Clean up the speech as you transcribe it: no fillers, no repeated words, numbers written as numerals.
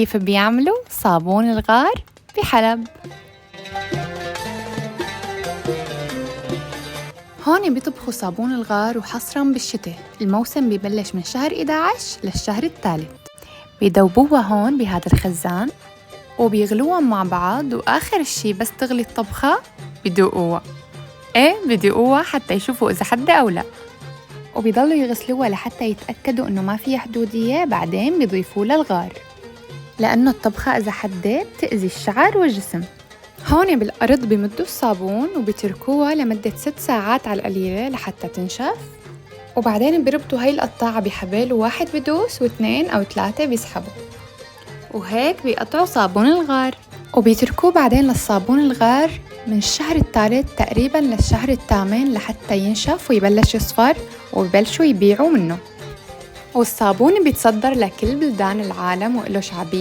كيف بيعملوا صابون الغار بحلب. هون بيطبخوا صابون الغار وحصراً بالشتاء، الموسم بيبلش من شهر 11 للشهر الثالث. بيدوبوها هون بهذا الخزان وبيغلوها مع بعض، وآخر شي بس تغلي الطبخة بدوقوها. بدوقوها حتى يشوفوا إذا حدة أو لا، وبيضلوا يغسلوها لحتى يتأكدوا إنه ما فيها حدودية. بعدين بيضيفوا للغار، لأنه الطبخة إذا حدت تأذي الشعر والجسم. هون بالأرض بمدوا الصابون وبتركوها لمدة 6 ساعات على القليلة لحتى تنشف، وبعدين بيربطوا هاي القطاعة بحبال، واحد بدوس واثنين أو 3 بيسحبوا، وهيك بيقطعوا صابون الغار. وبيتركوه بعدين للصابون الغار من الشهر الثالث تقريباً للشهر الثامن لحتى ينشف ويبلش يصفر، ويبلشوا يبيعوا منه. والصابون بيتصدر لكل بلدان العالم وإله شعبية.